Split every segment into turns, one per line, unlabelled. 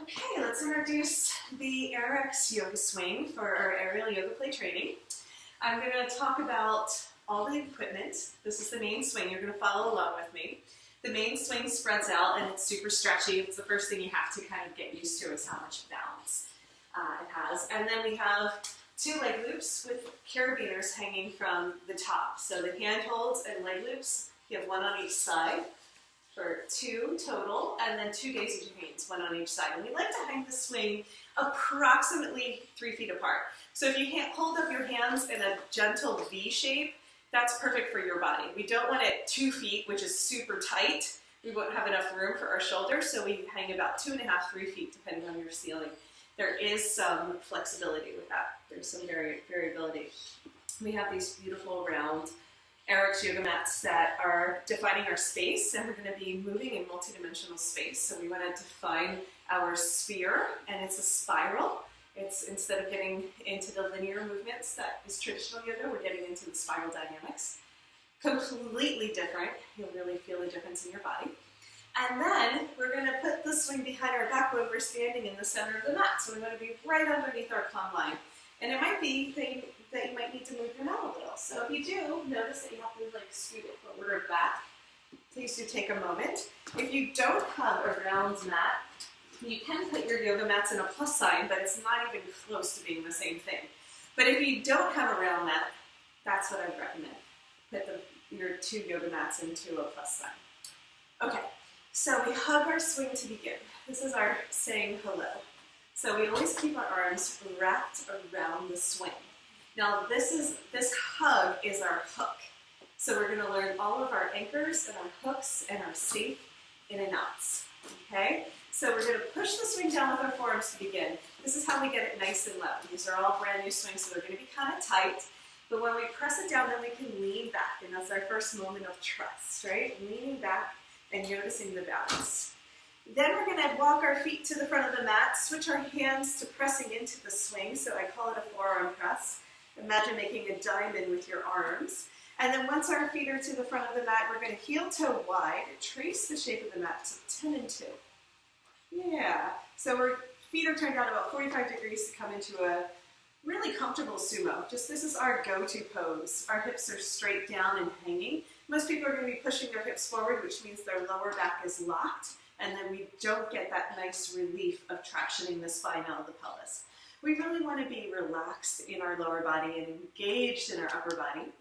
Okay, let's introduce the AerialX Yoga Swing for our Aerial Yoga Play training. I'm going to talk about all the equipment. This is the main swing. You're going to follow along with me. The main swing spreads out and it's super stretchy. It's the first thing you have to kind of get used to is how much balance it has. And then we have 2 leg loops with carabiners hanging from the top. So the hand holds and leg loops, you have 1 on each side for 2 total, and then 2 daisy chains, 1 on each side. And we like to hang the swing approximately 3 feet apart. So if you hold up your hands in a gentle V shape, that's perfect for your body. We don't want it 2 feet, which is super tight. We won't have enough room for our shoulders, so we hang about 2.5, 3 feet, depending on your ceiling. There is some flexibility with that. There's some variability. We have these beautiful round AerialX yoga mats that are defining our space, and we're going to be moving in multidimensional space. So we want to define our sphere, and it's a spiral. It's, instead of getting into the linear movements that is traditional yoga, we're getting into the spiral dynamics. Completely different. You'll really feel the difference in your body. And then we're going to put the swing behind our back when we're standing in the center of the mat. So we want to be right underneath our plumb line. And it might be that you might need to move your mat a little. So if you do, notice that you have to like scoot it forward or back. Please do take a moment. If you don't have a round mat, you can put your yoga mats in a plus sign, but it's not even close to being the same thing. But if you don't have a round mat, that's what I would recommend. Put your 2 yoga mats into a plus sign. Okay, so we hug our swing to begin. This is our saying hello. So we always keep our arms wrapped around the swing. Now this hug is our hook. So we're going to learn all of our anchors and our hooks and our safe in and outs. Okay? So we're going to push the swing down with our forearms to begin. This is how we get it nice and low. These are all brand new swings, so they're going to be kind of tight. But when we press it down, then we can lean back, and that's our first moment of trust, right? Leaning back and noticing the balance. Then we're going to walk our feet to the front of the mat, switch our hands to pressing into the swing, so I call it a forearm press. Imagine making a diamond with your arms. And then once our feet are to the front of the mat, we're going to heel toe wide, trace the shape of the mat to 10 and 2. Yeah, so our feet are turned down about 45 degrees to come into a really comfortable sumo. This is our go-to pose. Our hips are straight down and hanging. Most people are going to be pushing their hips forward, which means their lower back is locked, and then we don't get that nice relief of tractioning the spine out of the pelvis. We really want to be relaxed in our lower body and engaged in our upper body.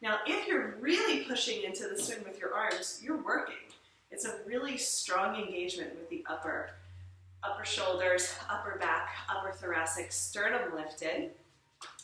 Now, if you're really pushing into the swing with your arms, you're working. It's a really strong engagement with the upper shoulders, upper back, upper thoracic, sternum lifted,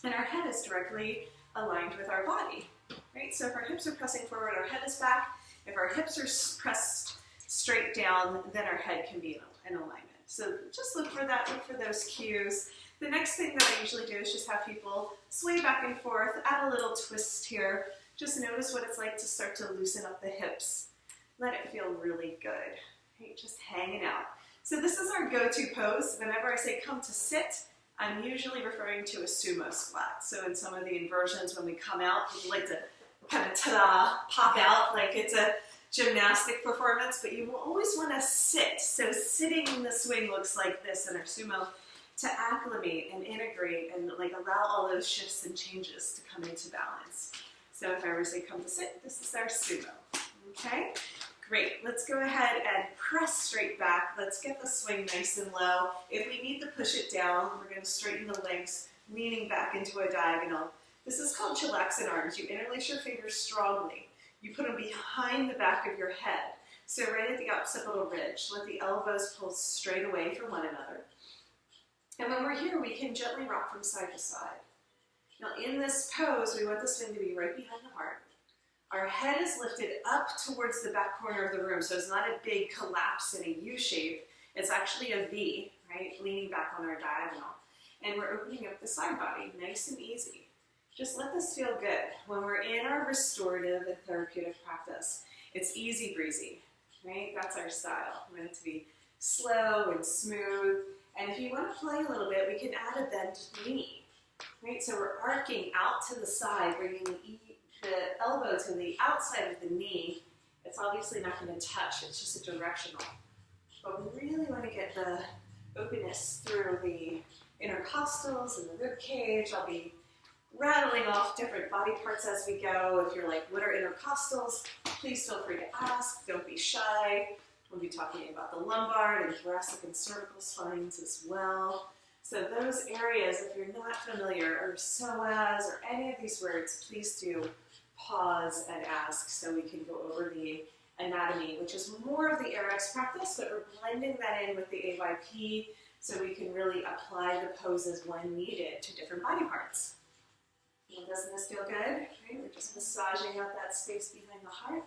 and our head is directly aligned with our body, right? So if our hips are pressing forward, our head is back. If our hips are pressed straight down, then our head can be in alignment. So just look for that, look for those cues. The next thing that I usually do is just have people sway back and forth, add a little twist here. Just notice what it's like to start to loosen up the hips. Let it feel really good, right? Just hanging out. So this is our go-to pose. Whenever I say come to sit, I'm usually referring to a sumo squat. So in some of the inversions, when we come out, people like to kind of ta-da, pop out like it's a gymnastic performance, but you will always want to sit. So sitting in the swing looks like this in our sumo to acclimate and integrate and like allow all those shifts and changes to come into balance. So if I were to say come to sit, this is our sumo. Okay? Great, let's go ahead and press straight back. Let's get the swing nice and low. If we need to push it down, we're going to straighten the legs, leaning back into a diagonal. This is called chillaxin arms. You interlace your fingers strongly. You put them behind the back of your head. So right at the occipital ridge. Let the elbows pull straight away from one another. And when we're here, we can gently rock from side to side. Now in this pose, we want the swing to be right behind the heart. Our head is lifted up towards the back corner of the room, so it's not a big collapse in a U shape. It's actually a V, right? Leaning back on our diagonal. And we're opening up the side body, nice and easy. Just let this feel good. When we're in our restorative and therapeutic practice, it's easy breezy, right? That's our style. We want it to be slow and smooth. And if you want to play a little bit, we can add a bent knee, right? So we're arcing out to the side, bringing the elbow to the outside of the knee. It's obviously not going to touch, it's just a directional. But we really want to get the openness through the intercostals and the rib cage. I'll be rattling off different body parts as we go. If you're like, what are intercostals? Please feel free to ask. Don't be shy. We'll be talking about the lumbar and thoracic and cervical spines as well. So those areas, if you're not familiar, or psoas, or any of these words, please do pause and ask so we can go over the anatomy, which is more of the AerialX practice, but we're blending that in with the AYP so we can really apply the poses when needed to different body parts. And doesn't this feel good? Right? We're just massaging out that space behind the heart.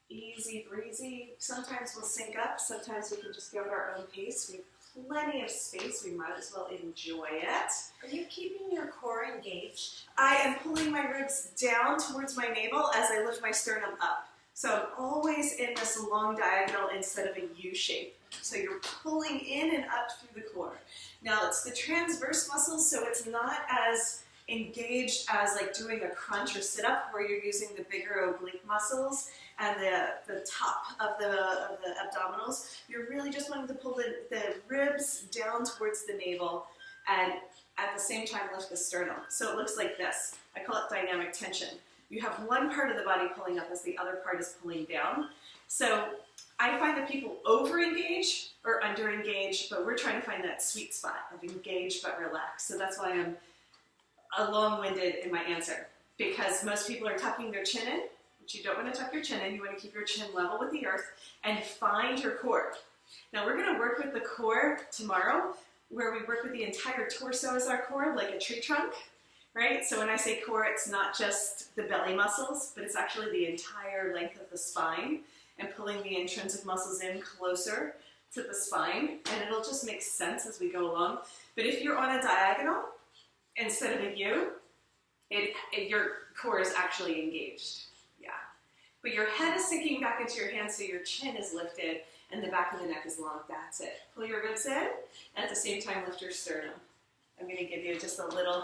Easy breezy. Sometimes we'll sync up, sometimes we can just go at our own pace. We have plenty of space, we might as well enjoy it.
Are you keeping your core engaged?
I am pulling my ribs down towards my navel as I lift my sternum up. So I'm always in this long diagonal instead of a U shape. So you're pulling in and up through the core. Now it's the transverse muscles, so it's not as engaged as like doing a crunch or sit up where you're using the bigger oblique muscles and the top of the abdominals. You're really just wanting to pull the ribs down towards the navel and at the same time lift the sternum. So it looks like this. I call it dynamic tension. You have one part of the body pulling up as the other part is pulling down. So I find that people over-engage or under-engage, but we're trying to find that sweet spot of engage but relax. So that's why I'm long-winded in my answer, because most people are tucking their chin in, but you don't want to tuck your chin in. You want to keep your chin level with the earth and find your core. Now we're going to work with the core tomorrow, where we work with the entire torso as our core, like a tree trunk, right? So when I say core, it's not just the belly muscles, but it's actually the entire length of the spine and pulling the intrinsic muscles in closer to the spine, and it'll just make sense as we go along. But if you're on a diagonal, instead of a U, your core is actually engaged, yeah. But your head is sinking back into your hands so your chin is lifted and the back of the neck is long, that's it. Pull your ribs in, and at the same time lift your sternum. I'm gonna give you just a little,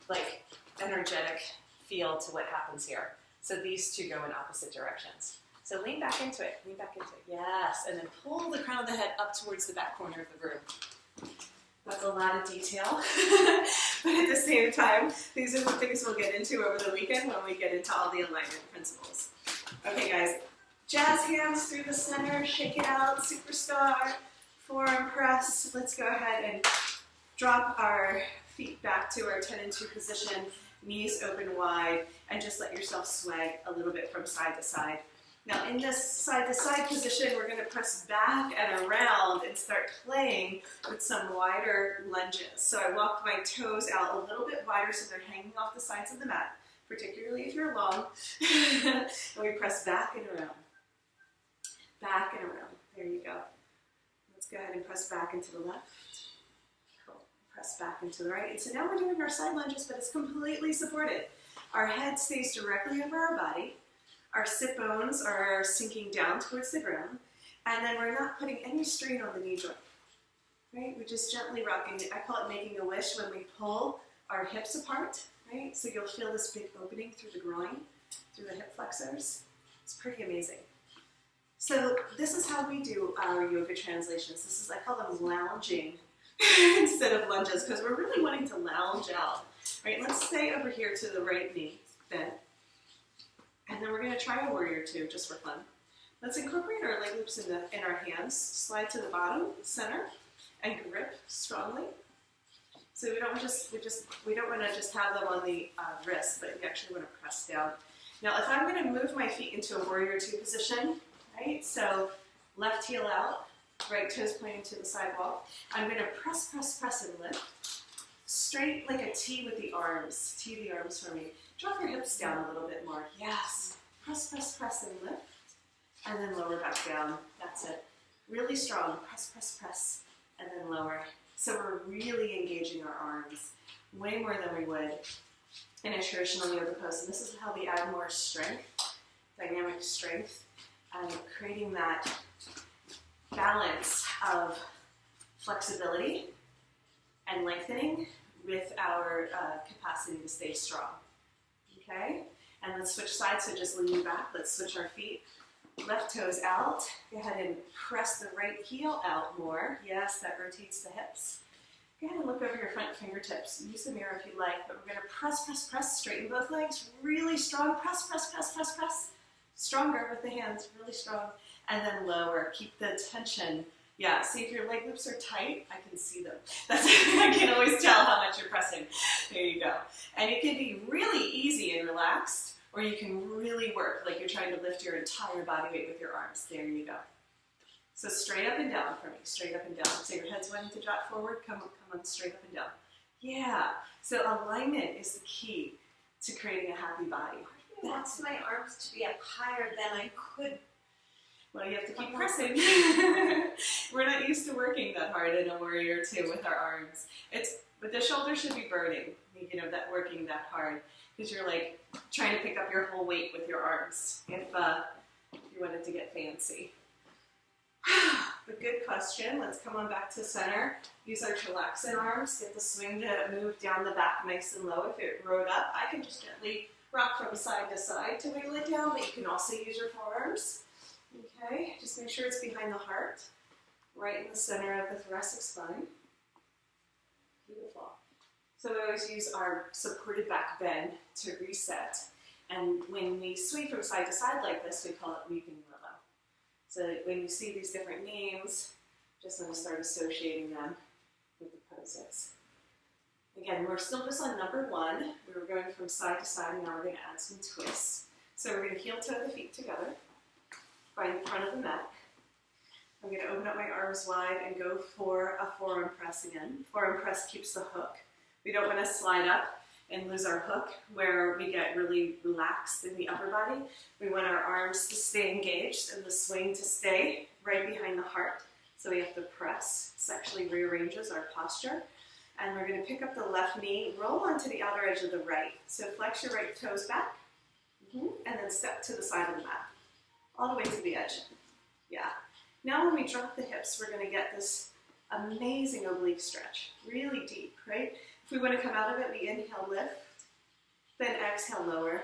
like, energetic feel to what happens here. So these two go in opposite directions. So lean back into it, yes, and then pull the crown of the head up towards the back corner of the room. That's a lot of detail, but at the same time, these are the things we'll get into over the weekend when we get into all the alignment principles. Okay guys, jazz hands through the center, shake it out, superstar, forearm press. Let's go ahead and drop our feet back to our 10 and 2 position, knees open wide, and just let yourself sway a little bit from side to side. Now in this side-to-side position, we're going to press back and around and start playing with some wider lunges. So I walk my toes out a little bit wider so they're hanging off the sides of the mat, particularly if you're long. And we press back and around. Back and around. There you go. Let's go ahead and press back into the left. Cool. Press back into the right. And so now we're doing our side lunges, but it's completely supported. Our head stays directly over our body. Our sit bones are sinking down towards the ground, and then we're not putting any strain on the knee joint, right? We're just gently rocking it. I call it making a wish when we pull our hips apart, right? So you'll feel this big opening through the groin, through the hip flexors. It's pretty amazing. So this is how we do our yoga translations. This is, I call them lounging instead of lunges, because we're really wanting to lounge out, right? Let's stay over here to the right knee, bend. And then we're going to try a warrior two, just for fun. Let's incorporate our leg loops in our hands. Slide to the bottom, center, and grip strongly. So we don't want to just have them on the wrist, but we actually want to press down. Now, if I'm going to move my feet into a warrior two position, right? So left heel out, right toes pointing to the sidewalk. I'm going to press, press, press, and lift. Straight like a T with the arms. T the arms for me. Drop your hips down a little bit more. Yes. Press, press, press, and lift. And then lower back down. That's it. Really strong. Press, press, press. And then lower. So we're really engaging our arms way more than we would in a traditional yoga pose. And this is how we add more strength, dynamic strength, and creating that balance of flexibility and lengthening with our capacity to stay strong. Okay? And let's switch sides, so just lean back. Let's switch our feet. Left toes out. Go ahead and press the right heel out more. Yes, that rotates the hips. Go ahead and look over your front fingertips. Use the mirror if you like, but we're going to press, press, press. Straighten both legs. Really strong. Press, press, press, press, press. Stronger with the hands. Really strong. And then lower. Keep the tension. Yeah, see if your leg loops are tight, I can see them. I can always tell how much you're pressing. There you go. And it can be really easy and relaxed, or you can really work like you're trying to lift your entire body weight with your arms. There you go. So straight up and down for me, straight up and down. So your head's wanting to drop forward, come on, straight up and down. Yeah, so alignment is the key to creating a happy body.
I want my arms to be up higher than I could.
Well, you have to keep pressing. We're not used to working that hard in a warrior two with our arms. But the shoulders should be burning, you know, that working that hard, because you're like trying to pick up your whole weight with your arms if you wanted to get fancy. But good question. Let's come on back to center. Use our chillaxin arms. Get the swing to move down the back nice and low. If it rode up, I can just gently rock from side to side to wiggle it down, but you can also use your forearms. Okay, just make sure it's behind the heart, right in the center of the thoracic spine. Beautiful. So we always use our supported back bend to reset. And when we swing from side to side like this, we call it weeping willow. So when you see these different names, just want to start associating them with the poses. Again, we're still just on number one. We were going from side to side, and now we're going to add some twists. So we're going to heel toe the feet together. Find the front of the mat. I'm going to open up my arms wide and go for a forearm press again. Forearm press keeps the hook. We don't want to slide up and lose our hook where we get really relaxed in the upper body. We want our arms to stay engaged and the swing to stay right behind the heart. So we have to press. This actually rearranges our posture. And we're going to pick up the left knee, roll onto the outer edge of the right. So flex your right toes back, and then step to the side of the mat. All the way to the edge. Yeah. Now when we drop the hips, we're going to get this amazing oblique stretch. Really deep, right? If we want to come out of it, we inhale, lift. Then exhale, lower.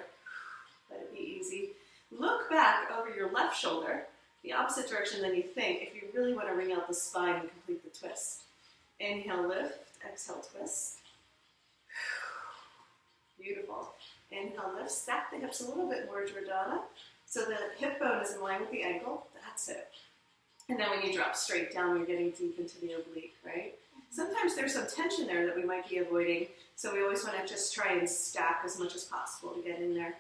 Let it be easy. Look back over your left shoulder, the opposite direction than you think, if you really want to wring out the spine and complete the twist. Inhale, lift. Exhale, twist. Beautiful. Inhale, lift. Stack the hips a little bit more, Jordana. So the hip bone is in line with the ankle. That's it. And then when you drop straight down, you're getting deep into the oblique, right? Sometimes there's some tension there that we might be avoiding, so we always want to just try and stack as much as possible to get in there.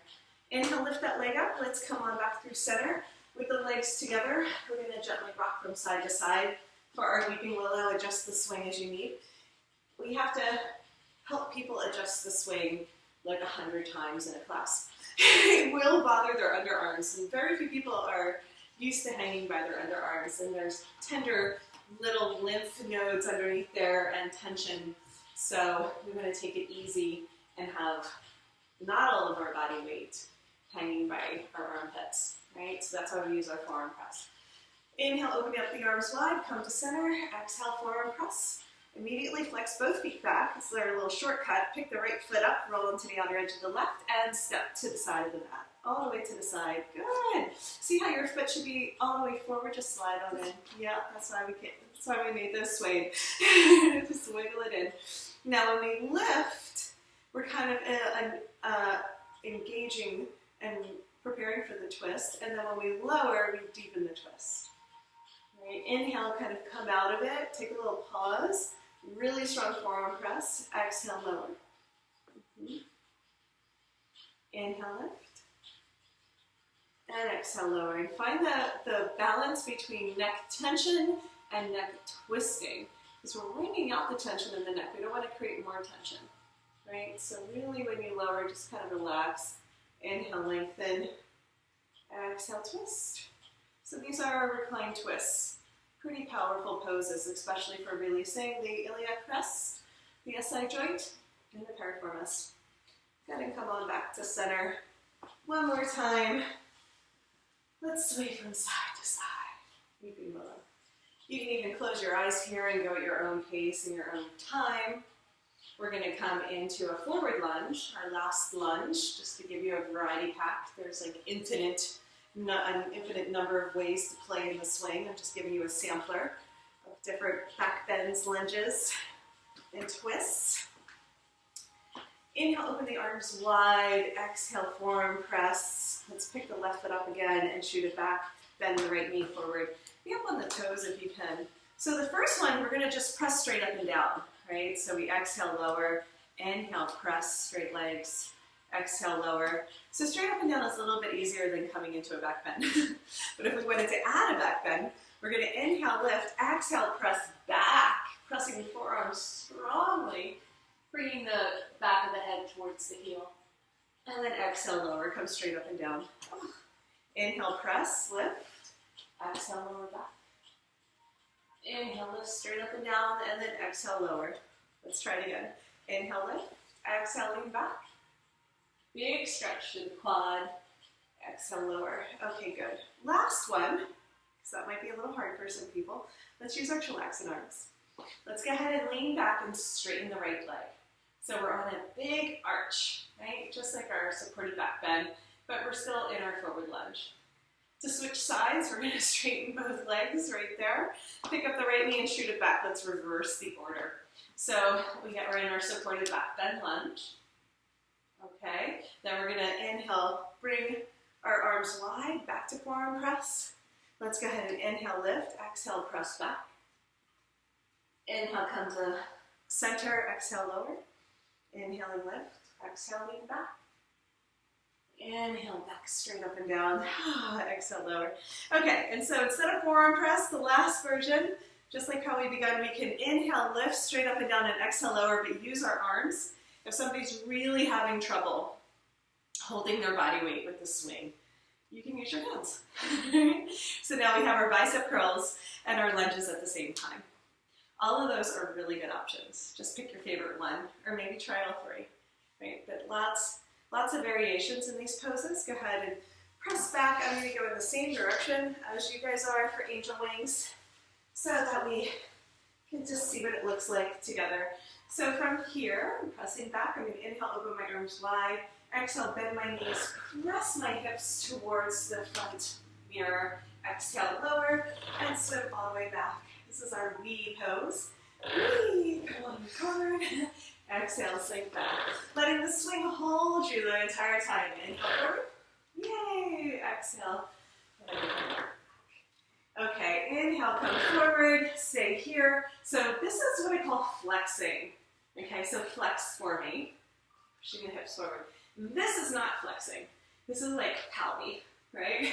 Inhale, lift that leg up. Let's come on back through center. With the legs together, we're going to gently rock from side to side. For our weeping willow, adjust the swing as you need. We have to help people adjust the swing like 100 times in a class. It will bother their underarms, and very few people are used to hanging by their underarms, and there's tender little lymph nodes underneath there and tension. So we want to take it easy and have not all of our body weight hanging by our armpits, right? So that's why we use our forearm press. Inhale, open up the arms wide, come to center. Exhale, forearm press. Immediately flex both feet back. It's their little shortcut. Pick the right foot up, roll into the outer edge of the left, and step to the side of the mat. All the way to the side. Good. See how your foot should be all the way forward? Just slide on in. Yeah, that's why we made this suede. Just wiggle it in. Now when we lift, we're kind of engaging and preparing for the twist. And then when we lower, we deepen the twist. Right. Inhale, kind of come out of it. Take a little pause. Really strong forearm press. Exhale, lower. Inhale, lift. And exhale, lowering. Find the balance between neck tension and neck twisting. Because we're wringing out the tension in the neck. We don't want to create more tension. Right? So really when you lower, just kind of relax. Inhale, lengthen. Exhale, twist. So these are our reclined twists. Pretty powerful poses, especially for releasing the iliac crest, the SI joint, and the piriformis. Go ahead and come on back to center. One more time. Let's sway from side to side. Weeping willow. You can even close your eyes here and go at your own pace and your own time. We're going to come into a forward lunge, our last lunge, just to give you a variety pack. There's like infinite an infinite number of ways to play in the swing. I'm just giving you a sampler of different back bends, lunges, and twists. Inhale, open the arms wide. Exhale, forearm press. Let's pick the left foot up again and shoot it back. Bend the right knee forward. Be up on the toes if you can. So the first one, we're going to just press straight up and down, right? So we exhale, lower. Inhale, press, straight legs. Exhale, lower. So straight up and down is a little bit easier than coming into a back bend. But if we wanted to add a back bend, we're going to inhale, lift. Exhale, press back. Pressing the forearms strongly. Bringing the back of the head towards the heel. And then exhale, lower. Come straight up and down. Inhale, press, lift. Exhale, lower back. Inhale, lift straight up and down, and then exhale, lower. Let's try it again. Inhale, lift. Exhaling back. Big stretch to the quad. Exhale, lower. Okay, good. Last one, because that might be a little hard for some people. Let's use our chillaxing arms. Let's go ahead and lean back and straighten the right leg. So we're on a big arch, right? Just like our supported back bend, but we're still in our forward lunge. To switch sides, we're going to straighten both legs right there. Pick up the right knee and shoot it back. Let's reverse the order. So we're in our supported back bend lunge. Okay, then we're going to inhale, bring our arms wide, back to forearm press. Let's go ahead and inhale, lift, exhale, press back. Inhale, come to center, exhale, lower. Inhaling, lift, exhaling back. Inhale, back straight up and down. Exhale, lower. Okay, and so instead of forearm press, the last version, just like how we begun, we can inhale, lift straight up and down and exhale, lower, but use our arms. If somebody's really having trouble holding their body weight with the swing, you can use your hands. So now we have our bicep curls and our lunges at the same time. All of those are really good options. Just pick your favorite one, or maybe try all three, right? But lots of variations in these poses. Go ahead and press back. I'm going to go in the same direction as you guys are for angel wings so that we can just see what it looks like together. So from here, I'm pressing back. I'm going to inhale, open my arms wide. Exhale, bend my knees, press my hips towards the front mirror. Exhale, lower, and swim all the way back. This is our wee pose. Wee, come on forward. Exhale, sink back. Letting the swing hold you the entire time. Inhale forward. Yay! Exhale. Okay, inhale, come forward. Stay here. So this is what I call flexing. Okay, so flex for me. Pushing the hips forward. This is not flexing. This is like palmy, right?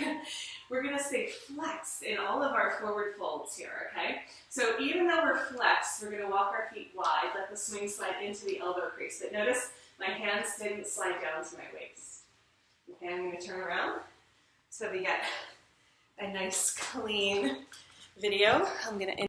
We're going to stay flexed in all of our forward folds here, okay? So even though we're flexed, we're going to walk our feet wide, let the swing slide into the elbow crease. But notice my hands didn't slide down to my waist. Okay, I'm going to turn around so we get a nice clean video. I'm going to